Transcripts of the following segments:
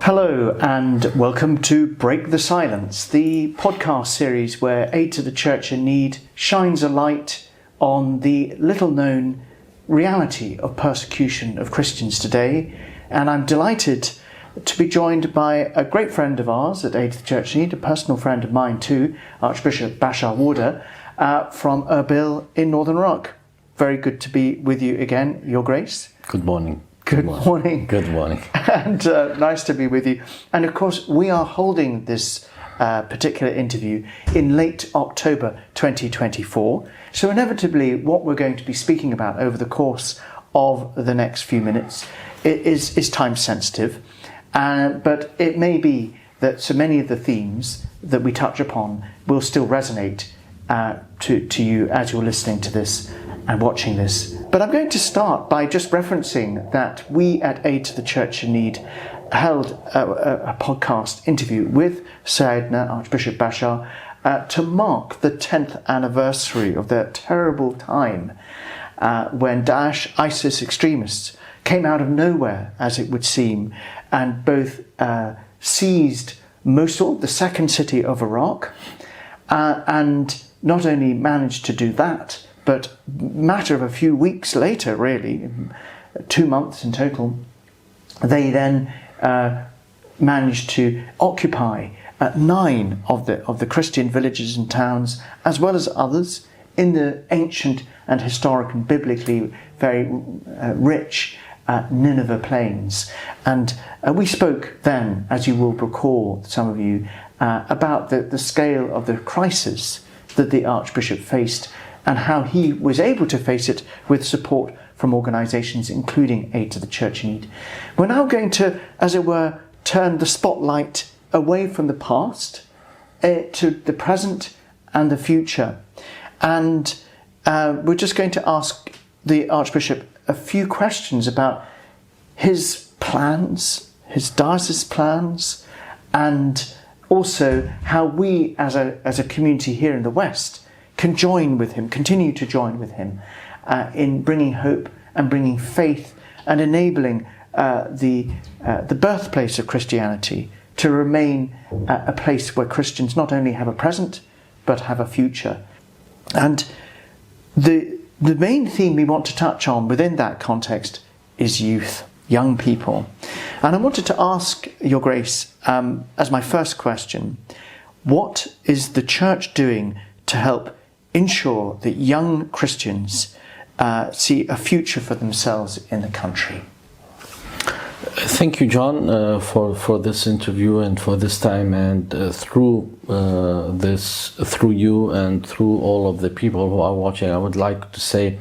Hello and welcome to Break the Silence, the podcast series where Aid to the Church in Need shines a light on the little-known reality of persecution of Christians today. And I'm delighted to be joined by a great friend of ours at Aid to the Church in Need, a personal friend of mine too, Archbishop Bashar Warda from Erbil in Northern Iraq. Very good to be with you again, Your Grace. Good morning. Good morning. Good morning. And nice to be with you. And of course, we are holding this particular interview in late October 2024. So inevitably, what we're going to be speaking about over the course of the next few minutes is time sensitive. But it may be that so many of the themes that we touch upon will still resonate to you as you're listening to this and watching this. But I'm going to start by just referencing that we at Aid to the Church in Need held a podcast interview with Sayyidina Archbishop Bashar to mark the 10th anniversary of that terrible time when Daesh, ISIS extremists came out of nowhere, as it would seem, and both seized Mosul, the second city of Iraq, and not only managed to do that, but matter of a few weeks later, really, 2 months in total, they then managed to occupy 9 of the Christian villages and towns, as well as others in the ancient and historic and biblically very rich Nineveh plains. And we spoke then, as you will recall, some of you, about the scale of the crisis that the Archbishop faced and how he was able to face it with support from organisations including Aid to the Church in Need. We're now going to, as it were, turn the spotlight away from the past to the present and the future. And we're just going to ask the Archbishop a few questions about his plans, his diocese plans, and also how we as a community here in the West can join with him, continue to join with him in bringing hope and bringing faith and enabling the birthplace of Christianity to remain a place where Christians not only have a present but have a future. And the main theme we want to touch on within that context is youth, young people. And I wanted to ask Your Grace, as my first question, what is the Church doing to help ensure that young Christians see a future for themselves in the country? Thank you, John, for this interview and for this time, and through you and through all of the people who are watching, I would like to say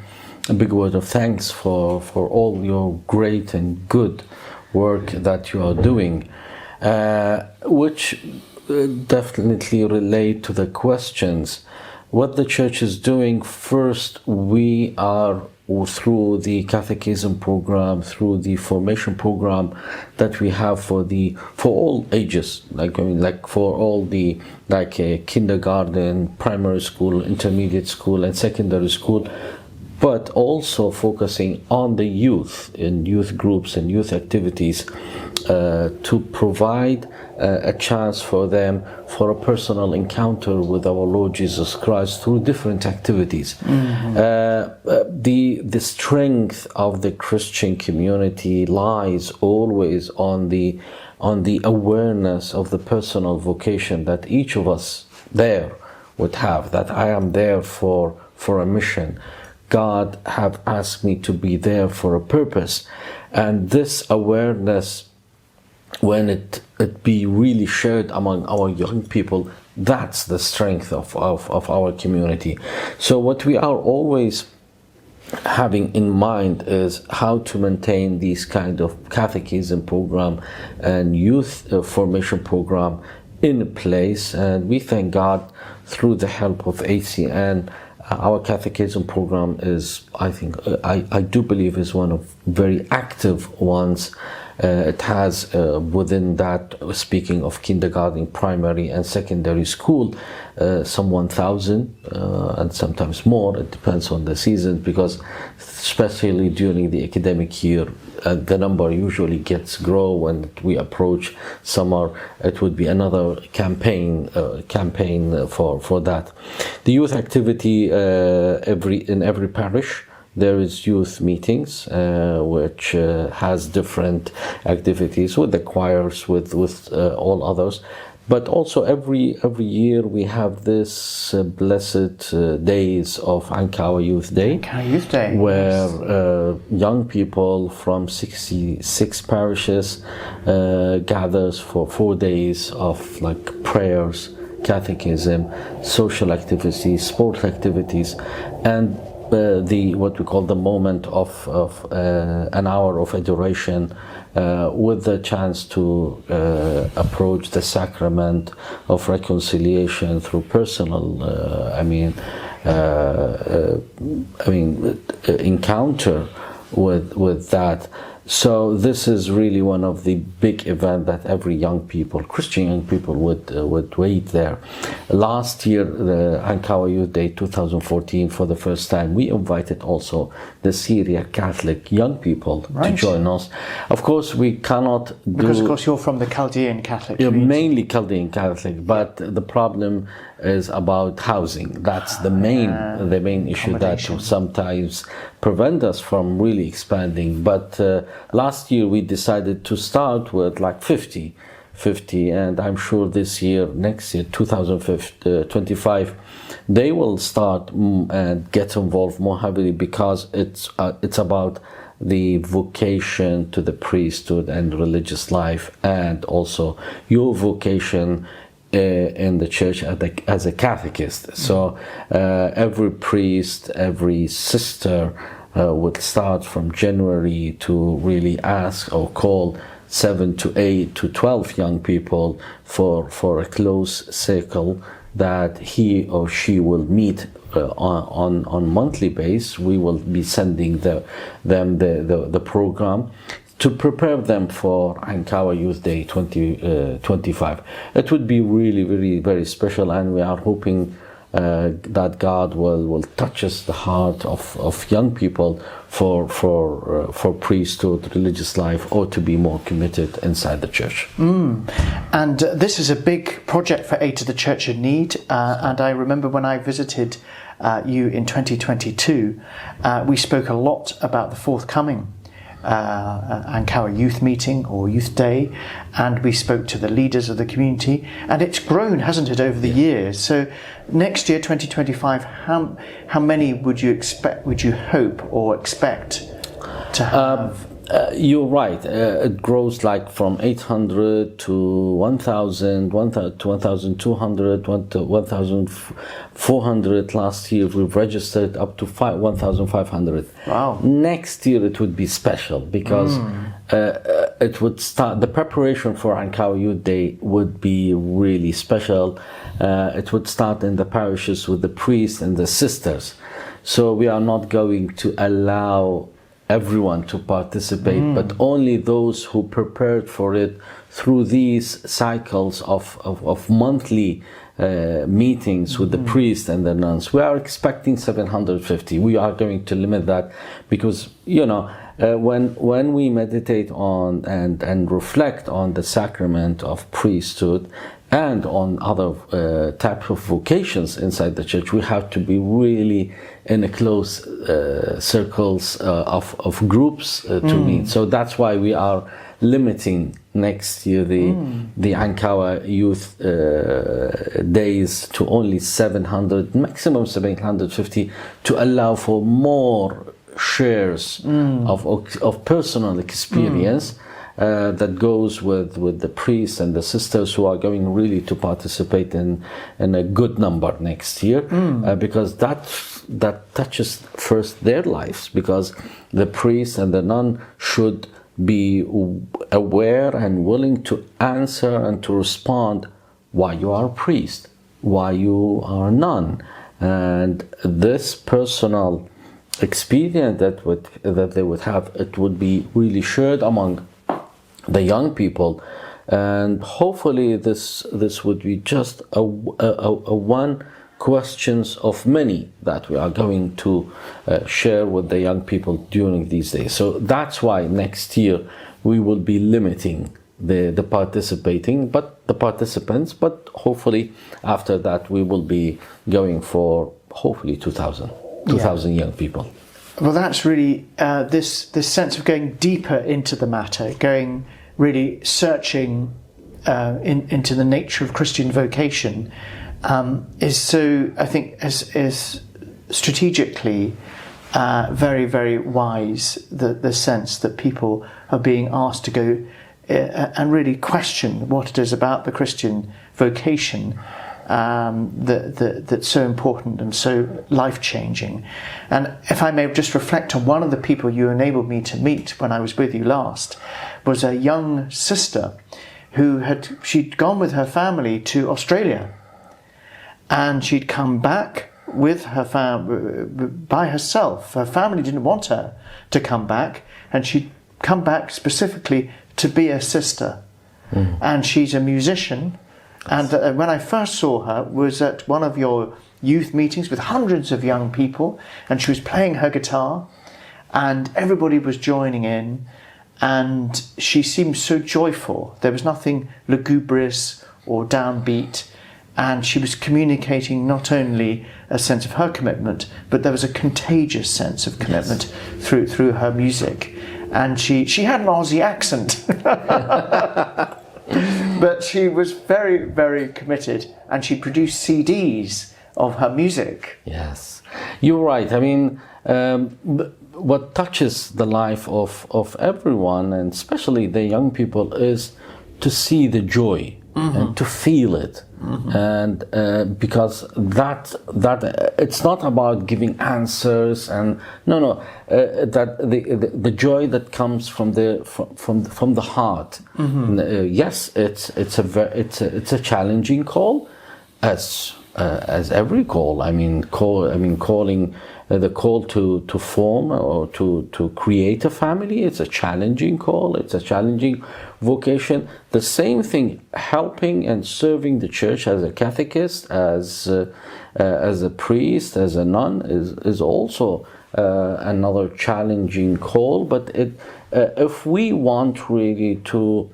a big word of thanks for all your great and good work that you are doing, which definitely relate to the questions. What the Church is doing, first, we are through the catechism program, through the formation program that we have for all ages, for all the kindergarten, primary school, intermediate school, and secondary school, but also focusing on the youth in youth groups and youth activities to provide a chance for them for a personal encounter with our Lord Jesus Christ through different activities. Mm-hmm. The strength of the Christian community lies always on the awareness of the personal vocation that each of us there would have, that I am there for a mission. God have asked me to be there for a purpose. And this awareness, when it be really shared among our young people, that's the strength of our community. So what we are always having in mind is how to maintain these kind of catechism program and youth formation program in place. And we thank God through the help of ACN. Our catechism program is, I do believe, is one of very active ones. It has within that, speaking of kindergarten, primary and secondary school, some 1,000 and sometimes more. It depends on the season, because especially during the academic year, the number usually gets grow when we approach summer. It would be another campaign for that. The youth activity in every parish. There is youth meetings, which has different activities with the choirs, with all others. But also every year we have this blessed days of Ankawa Youth Day, where young people from 66 parishes gathers for 4 days of like prayers, catechism, social activities, sport activities, and what we call the moment of an hour of adoration, with the chance to approach the sacrament of reconciliation through personal, encounter with that. So this is really one of the big events that every young people, Christian young people, would wait there. Last year, the Ankawa Youth Day 2014, for the first time, we invited also the Syria Catholic young people to join us. Of course, we cannot because of course you're from the Chaldean Catholic community. Mainly Chaldean Catholic, but the problem is about housing. That's the main issue that sometimes prevent us from really expanding. But last year we decided to start with like 50, and I'm sure next year 2025, they will start and get involved more heavily, because it's about the vocation to the priesthood and religious life, and also your vocation in the church as a catechist. So every priest, every sister would start from January to really ask or call 7 to 8 to 12 young people for a close circle that he or she will meet on monthly basis. We will be sending them the program to prepare them for Ankawa Youth Day 2025. It would be really, really very special, and we are hoping that God will touch us the heart of young people for priesthood, religious life, or to be more committed inside the church. And this is a big project for Aid to the Church in Need. And I remember when I visited you in 2022, we spoke a lot about the forthcoming Ankawa Youth Meeting or Youth Day, and we spoke to the leaders of the community, and it's grown, hasn't it, over the years? So next year, 2025, how many would you hope or expect to have? You're right. It grows like from 800 to 1,000, to 1,200, 1,400. Last year we've registered up to 1,500. Wow. Next year it would be special, because it would start, the preparation for Ankawa Youth Day would be really special. It would start in the parishes with the priests and the sisters. So we are not going to allow everyone to participate, but only those who prepared for it through these cycles of monthly meetings with the priest and the nuns. We are expecting 750. We are going to limit that, because when we meditate on and reflect on the sacrament of priesthood and on other types of vocations inside the church, we have to be really in a close circles of groups to meet. So that's why we are limiting next year the Ankawa Youth Days to only 700, maximum 750, to allow for more shares of personal experience that goes with the priests and the sisters who are going really to participate in a good number next year, because that touches first their lives, because the priest and the nun should be aware and willing to answer and to respond why you are a priest, why you are a nun, and this personal experience that they would have, it would be really shared among the young people, and hopefully this would be just a one questions of many that we are going to share with the young people during these days. So that's why next year we will be limiting the participants, but hopefully after that we will be going for hopefully 2,000 young people. Well, that's really this sense of going deeper into the matter, going really searching into the nature of Christian vocation, is so, I think, is strategically very, very wise. The sense that people are being asked to go and really question what it is about the Christian vocation that's so important and so life-changing. And if I may just reflect on one of the people you enabled me to meet when I was with you last, was a young sister who she'd gone with her family to Australia, and she'd come back with her by herself. Her family didn't want her to come back, and she'd come back specifically to be a sister. And she's a musician. And when I first saw her was at one of your youth meetings with hundreds of young people, and she was playing her guitar, and everybody was joining in, and she seemed so joyful. There was nothing lugubrious or downbeat, and she was communicating not only a sense of her commitment, but there was a contagious sense of commitment through her music. And she had an Aussie accent. But she was very, very committed, and she produced CDs of her music. Yes, you're right. I mean, what touches the life of everyone, and especially the young people, is to see the joy and to feel it. And because that it's not about giving answers, and that the joy that comes from the heart. Yes, it's a challenging call, as every call. Calling the call to form or to create a family. It's a challenging call. It's a challenging vocation. The same thing, helping and serving the church as a catechist, as a priest, as a nun, is also another challenging call. But if we want really to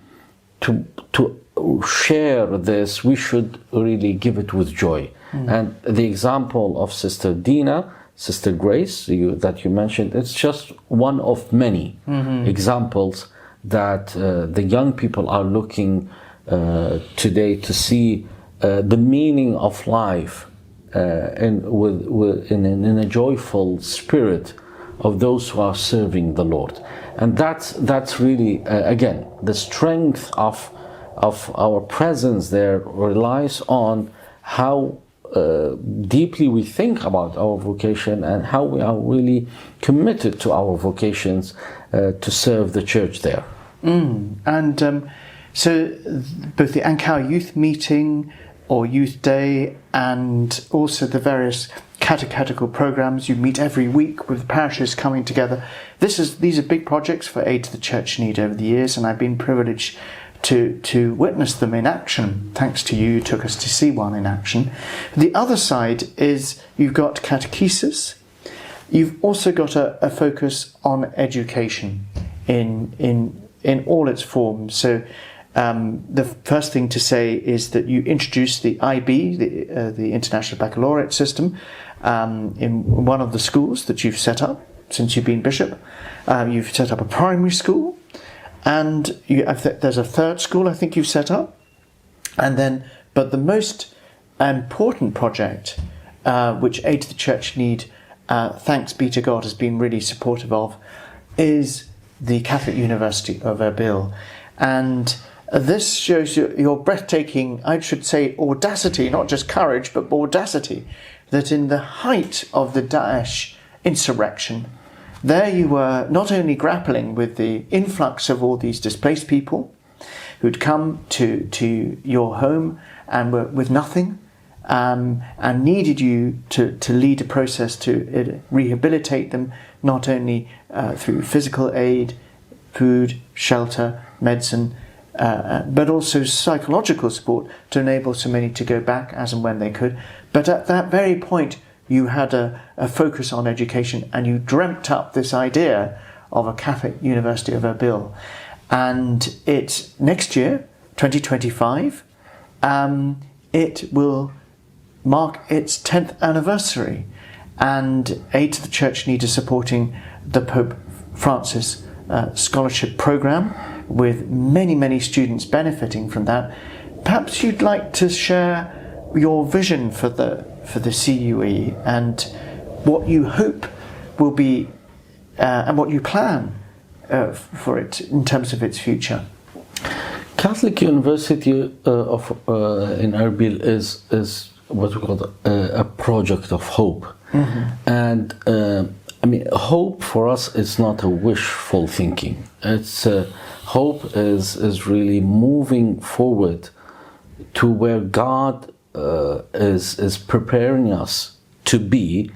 share this, we should really give it with joy. And the example of Sister Dina, Sister Grace, that you mentioned, it's just one of many examples that the young people are looking today to see the meaning of life in a joyful spirit of those who are serving the Lord. And that's really again, the strength of our presence there relies on how deeply we think about our vocation and how we are really committed to our vocations to serve the church there. And so both the Ankara Youth Meeting or Youth Day, and also the various catechetical programs you meet every week with parishes coming together. These are big projects for Aid to the Church Need over the years, and I've been privileged to witness them in action. Thanks to you took us to see one in action. The other side is you've got catechesis. You've also got a focus on education in all its forms. So the first thing to say is that you introduced the IB, the International Baccalaureate System, in one of the schools that you've set up since you've been bishop. You've set up a primary school, and there's a third school I think you've set up. But the most important project, which Aid to the Church Need, thanks be to God, has been really supportive of, is the Catholic University of Erbil. And this shows your breathtaking, I should say, audacity, not just courage, but audacity, that in the height of the Daesh insurrection, there you were not only grappling with the influx of all these displaced people who'd come to your home and were with nothing, and needed you to lead a process to rehabilitate them, not only through physical aid, food, shelter, medicine, but also psychological support to enable so many to go back as and when they could. But at that very point, you had a focus on education, and you dreamt up this idea of a Catholic University of Erbil. And it's next year, 2025, it will mark its 10th anniversary. And Aid to the Church Need is supporting the Pope Francis scholarship program, with many, many students benefiting from that. Perhaps you'd like to share your vision for the CUE and what you hope will be and what you plan for it in terms of its future. Catholic University in Erbil is what we call a project of hope. Mm-hmm. And hope for us is not a wishful thinking. It's hope is really moving forward to where God is preparing us to be,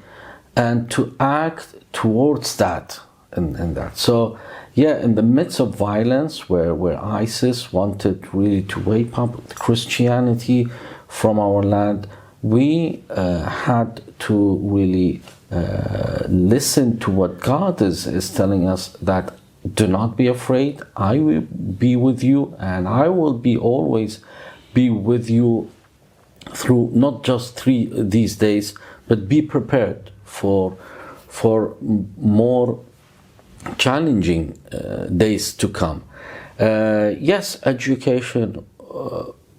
and to act towards that and that. So in the midst of violence, where ISIS wanted really to wipe up Christianity from our land, we had to really listen to what God is telling us, that do not be afraid, I will be with you, and I will always be with you through not just these days, but be prepared for more challenging days to come. Yes, education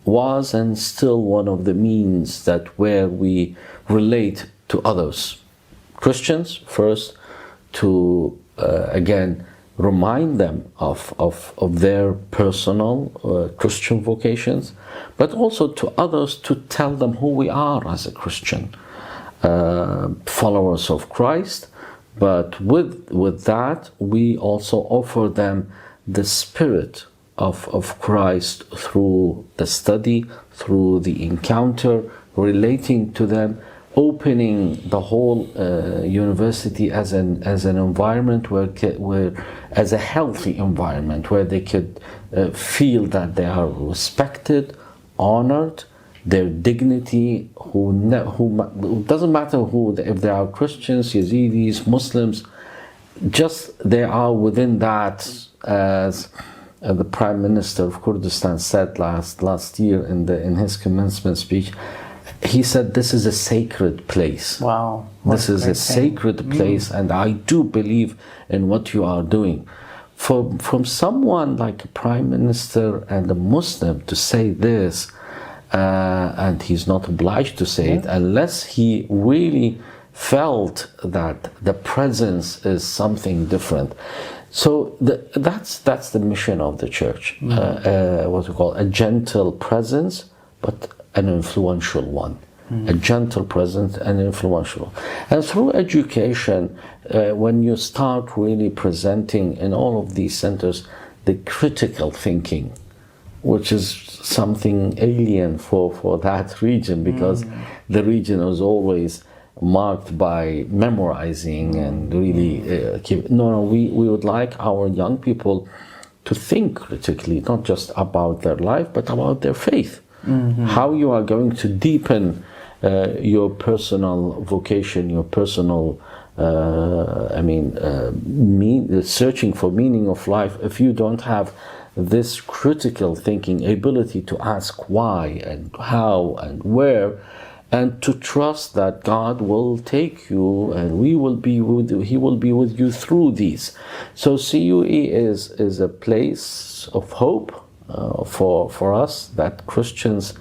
was and still one of the means where we relate to others. Christians first, to again remind them of their personal Christian vocations, but also to others to tell them who we are as a Christian, followers of Christ. But with that, we also offer them the spirit of Christ through the study, through the encounter, relating to them, opening the whole university as an environment where as a healthy environment, where they could feel that they are respected, honored, their dignity, who doesn't matter if they are Christians, Yazidis, Muslims, just they are within that, as the Prime Minister of Kurdistan said last year in his commencement speech. He said, this is a sacred place. Wow. This is a sacred place, and I do believe in what you are doing. From someone like a Prime Minister and a Muslim to say this, and he's not obliged to say it unless he really felt that the presence is something different. So that's the mission of the Church. What we call a gentle presence, but an influential one. A gentle presence and influential. And through education, when you start really presenting in all of these centers the critical thinking, which is something alien for that region, because the region is always marked by memorizing and really we would like our young people to think critically, not just about their life, but about their faith. How you are going to deepen your personal vocation, your personal searching for meaning of life, if you don't have this critical thinking ability to ask why and how and where, and to trust that God will take you and He will be with you through these. So CUE is a place of hope for us, that Christians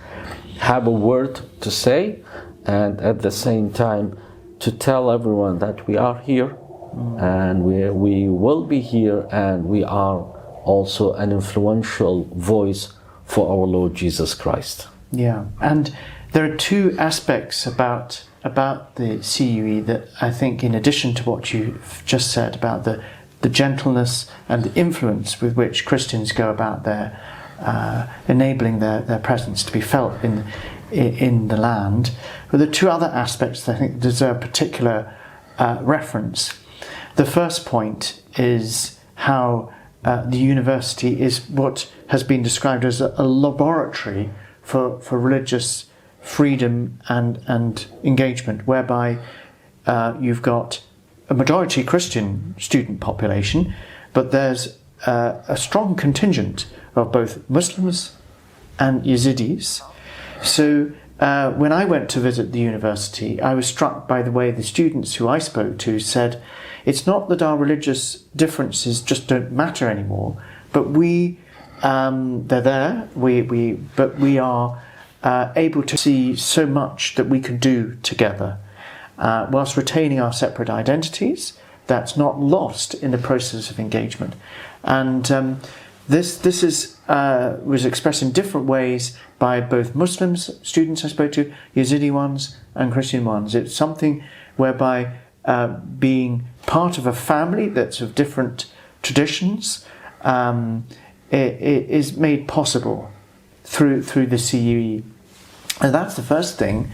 have a word to say, and at the same time to tell everyone that we are here, and we will be here, and we are also an influential voice for our Lord Jesus Christ. Yeah, and there are two aspects about the CUE that I think, in addition to what you've just said about the gentleness and the influence with which Christians go about their enabling their presence to be felt in the land, but there are two other aspects that I think deserve particular reference. The first point is how the university is what has been described as a laboratory for religious freedom and engagement, whereby you've got a majority Christian student population, but there's a strong contingent of both Muslims and Yazidis. So when I went to visit the university, I was struck by the way the students who I spoke to said, it's not that our religious differences just don't matter anymore, but they're there, but we are able to see so much that we can do together, whilst retaining our separate identities. That's not lost in the process of engagement. And this was expressed in different ways by both Muslims, students I spoke to, Yazidi ones and Christian ones. It's something whereby being part of a family that's of different traditions it is made possible through the CUE. And that's the first thing.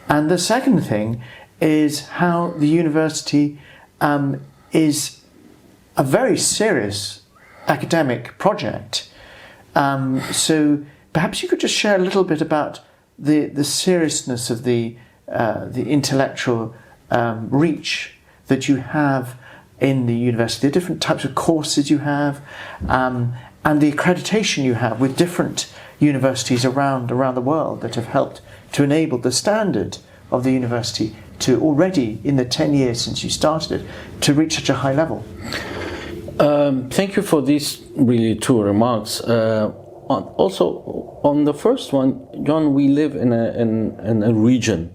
And the second thing is how the university is a very serious academic project. So perhaps you could just share a little bit about the seriousness of the intellectual reach that you have in the university, the different types of courses you have, and the accreditation you have with different universities around the world that have helped to enable the standard of the university to already, in the 10 years since you started it, to reach such a high level. Thank you for these really two remarks. Also, on the first one, John, we live in a region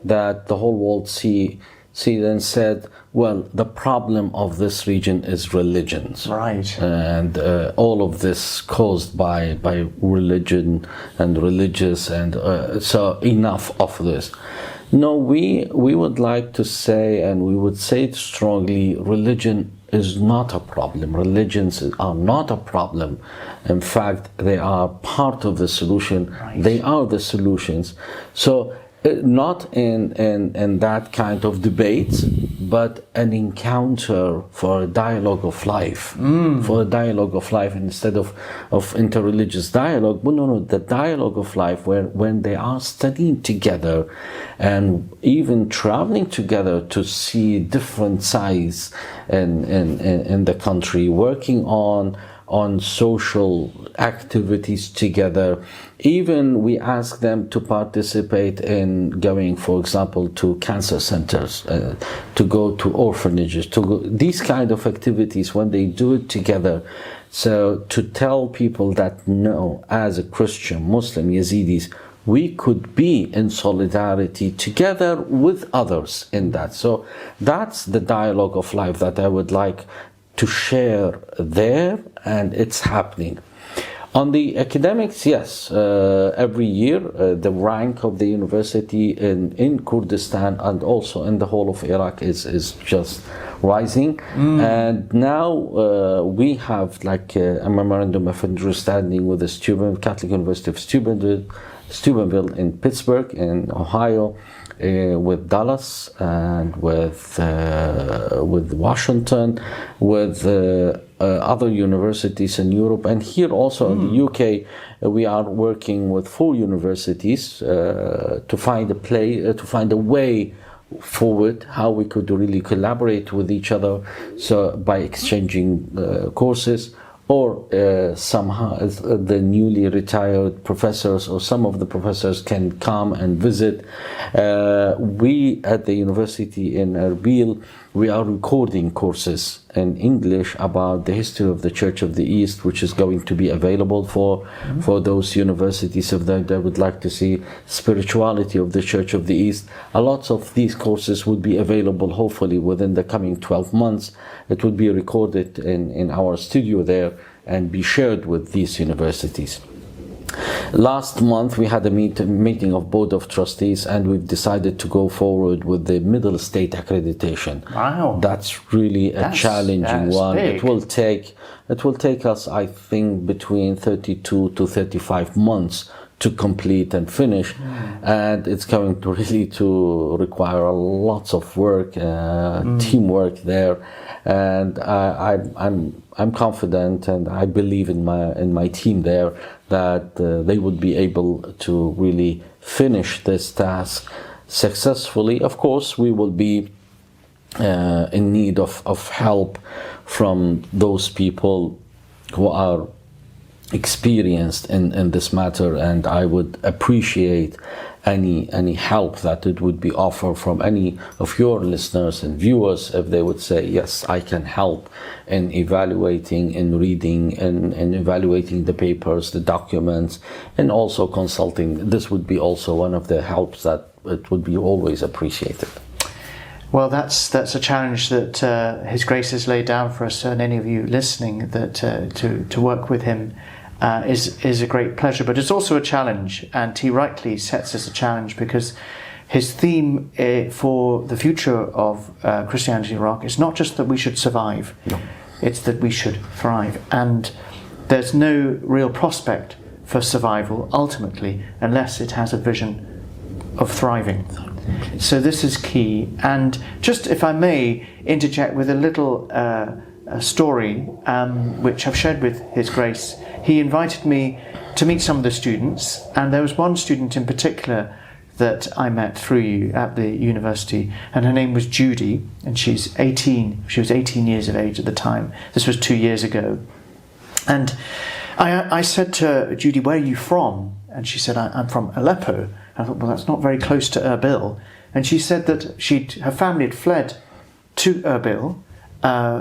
that the whole world see and said, well, the problem of this region is religions. Right. And all of this caused by religion and religious, and so enough of this. No, we would like to say, and we would say it strongly, religion is not a problem. Religions are not a problem. In fact, they are part of the solution. Right. They are the solutions. So not in that kind of debate, but an encounter for a dialogue of life, for a dialogue of life instead of interreligious dialogue. But no, the dialogue of life where when they are studying together and even traveling together to see different sides in the country, working on social activities together. Even we ask them to participate in going, for example, to cancer centers, to go to orphanages, to go, these kind of activities when they do it together. So to tell people that no, as a Christian, Muslim, Yazidis, we could be in solidarity together with others in that. So that's the dialogue of life that I would like to share there, and it's happening. On the academics, yes, every year the rank of the university in Kurdistan and also in the whole of Iraq is just rising. And now we have like a memorandum of understanding with the Catholic University of Steubenville in Pittsburgh in Ohio, with Dallas and with Washington, with other universities in Europe, and here also in the UK. We are working with 4 universities to find a way forward, how we could really collaborate with each other, so by exchanging courses, or somehow the newly retired professors or some of the professors can come and visit. We at the university in Erbil, we are recording courses in English about the history of the Church of the East, which is going to be available for those universities if they would like to see spirituality of the Church of the East. A lot of these courses would be available hopefully within the coming 12 months. It would be recorded in our studio there and be shared with these universities. Last month we had a meeting of Board of Trustees, and we've decided to go forward with the Middle State accreditation. Wow. That's really a challenging one. Big. It will take us, I think, between 32 to 35 months to complete and finish, and it's going to really to require lots of work, teamwork there, and I'm confident, and I believe in my team there that they would be able to really finish this task successfully. Of course, we will be in need of help from those people who are experienced in this matter, and I would appreciate any help that it would be offered from any of your listeners and viewers, if they would say, yes, I can help in evaluating, in reading, in evaluating the papers, the documents, and also consulting. This would be also one of the helps that it would be always appreciated. Well, that's a challenge that His Grace has laid down for us, and any of you listening, that to work with him is a great pleasure, but it's also a challenge, and he rightly sets us a challenge, because his theme for the future of Christianity in Iraq is not just that we should survive, no. It's that we should thrive, and there's no real prospect for survival ultimately unless it has a vision of thriving. So this is key. And just, if I may interject with a little story which I've shared with His Grace. He invited me to meet some of the students, and there was one student in particular that I met through you at the university, and her name was Judy, and she's 18. She was 18 years of age at the time. This was 2 years ago. And I said to Judy, "Where are you from?" And she said, "I'm from Aleppo." I thought, well, that's not very close to Erbil. And she said that her family had fled to Erbil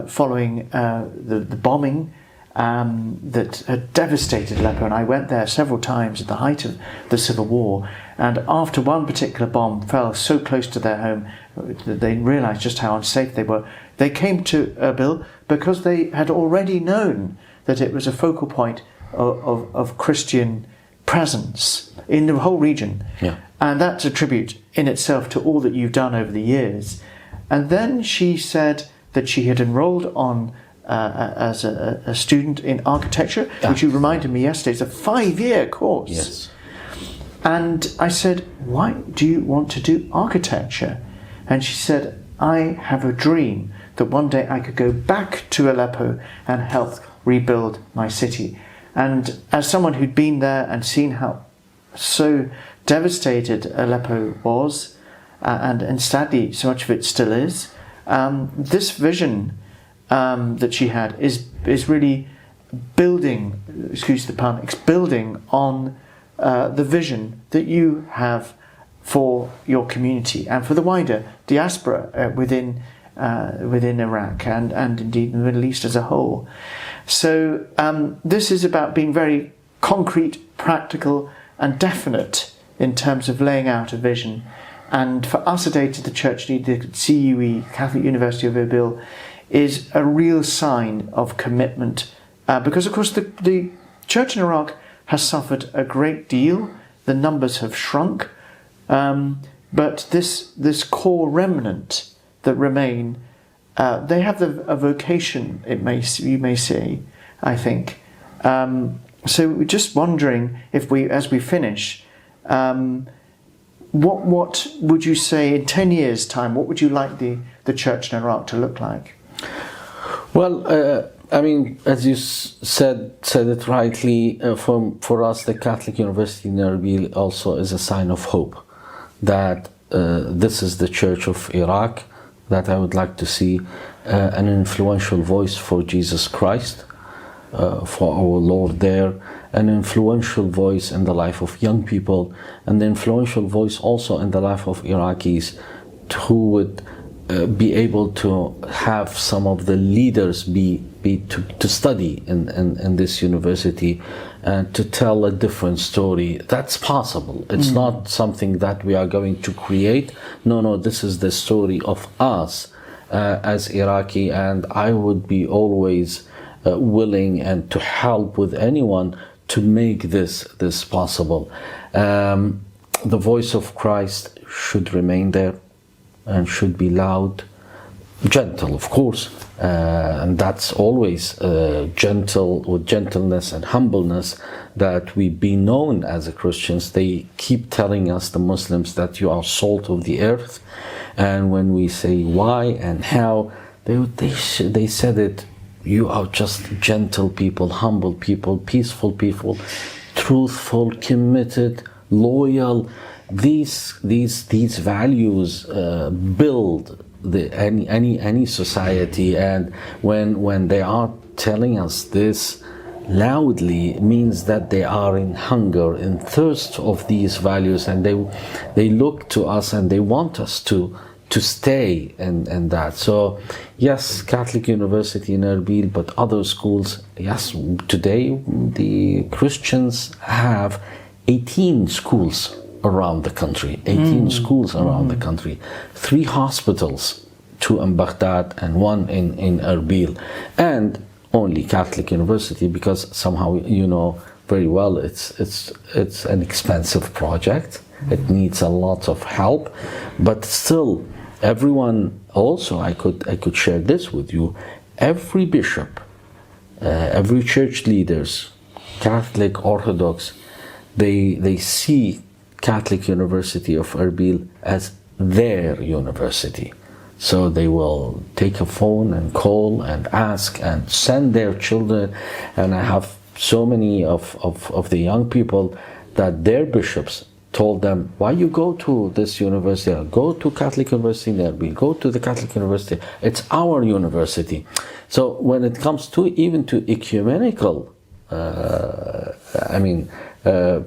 following the bombing that had devastated Aleppo. And I went there several times at the height of the civil war. And after one particular bomb fell so close to their home that they realized just how unsafe they were, they came to Erbil because they had already known that it was a focal point of Christian presence in the whole region. Yeah. And that's a tribute in itself to all that you've done over the years. And then she said that she had enrolled on as a student in architecture, which you reminded me yesterday. It's a 5-year course. Yes. And I said, "Why do you want to do architecture?" And she said, "I have a dream that one day I could go back to Aleppo and help rebuild my city." And as someone who'd been there and seen how so devastated Aleppo was, and sadly so much of it still is, this vision that she had is really building, excuse the pun, it's building on the vision that you have for your community and for the wider diaspora within Iraq and indeed the Middle East as a whole. So this is about being very concrete, practical and definite in terms of laying out a vision. And for us at Aid to the Church, the CUE, Catholic University of Erbil, is a real sign of commitment. Because of course the Church in Iraq has suffered a great deal. The numbers have shrunk. But this core remnant that remain, they have a vocation, you may say, I think. So we're just wondering if as we finish, what would you say in 10 years' time? What would you like the church in Iraq to look like? Well, I mean, as you said it rightly, for us, the Catholic University in Erbil also is a sign of hope that this is the Church of Iraq, that I would like to see an influential voice for Jesus Christ, for our Lord there, an influential voice in the life of young people, and the influential voice also in the life of Iraqis who would be able to have some of the leaders to study in this university and to tell a different story. That's possible. It's not something that we are going to create. No, this is the story of us as Iraqi, and I would be always willing and to help with anyone to make this possible. The voice of Christ should remain there and should be loud, gentle, of course, and that's always gentle, with gentleness and humbleness, that we be known as Christians. They keep telling us, the Muslims, that you are salt of the earth, and when we say why and how, they said it. You are just gentle people, humble people, peaceful people, truthful, committed, loyal. These values build any society, and when they are telling us this loudly, it means that they are in hunger, in thirst of these values, and they look to us and they want us to stay in that. So yes, Catholic University in Erbil, but other schools, yes, today the Christians have 18 schools around the country, 18 schools around the country, 3 hospitals, 2 in Baghdad and 1 in Erbil, and only Catholic University, because somehow, you know very well, it's an expensive project. It needs a lot of help, but still, everyone, also I could share this with you, every bishop, every church leaders, Catholic, Orthodox, they see Catholic University of Erbil as their university. So they will take a phone and call and ask and send their children. And I have so many of the young people that their bishops told them, why you go to this university? Go to Catholic University in Erbil. Go to the Catholic University. It's our university. So when it comes to even to ecumenical,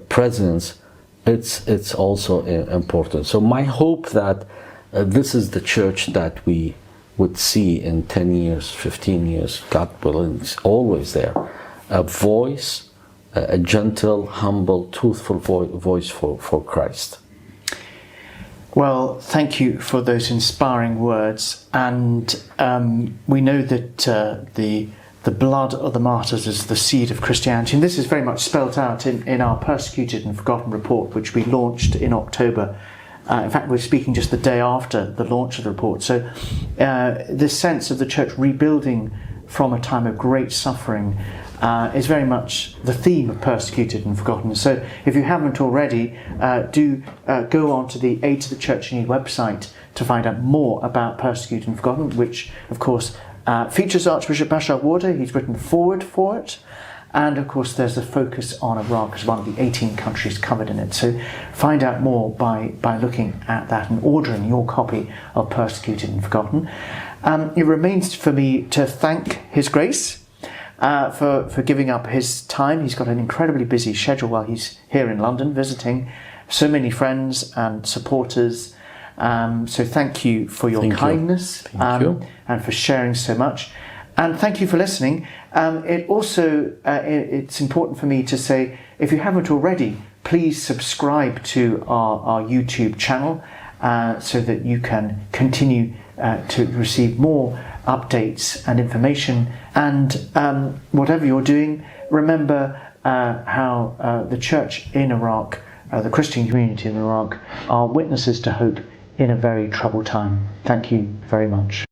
presence, it's also important. So my hope that this is the church that we would see in 10 years, 15 years, God willing, is always there. A voice, a gentle, humble, truthful voice for Christ. Well, thank you for those inspiring words. And we know that the blood of the martyrs is the seed of Christianity. And this is very much spelt out in our Persecuted and Forgotten report, which we launched in October. In fact, we're speaking just the day after the launch of the report. So this sense of the church rebuilding from a time of great suffering is very much the theme of Persecuted and Forgotten. So if you haven't already, do go on to the Aid to the Church in Need website to find out more about Persecuted and Forgotten, which, of course, features Archbishop Bashar Warda. He's written forward for it. And of course, there's a focus on Iraq as one of the 18 countries covered in it. So find out more by looking at that and ordering your copy of Persecuted and Forgotten. It remains for me to thank His Grace for giving up his time. He's got an incredibly busy schedule while he's here in London visiting so many friends and supporters. So thank you for your kindness and for sharing so much. And thank you for listening. It's important for me to say, if you haven't already, please subscribe to our YouTube channel so that you can continue to receive more updates and information. And whatever you're doing, remember how the church in Iraq, the Christian community in Iraq, are witnesses to hope in a very troubled time. Thank you very much.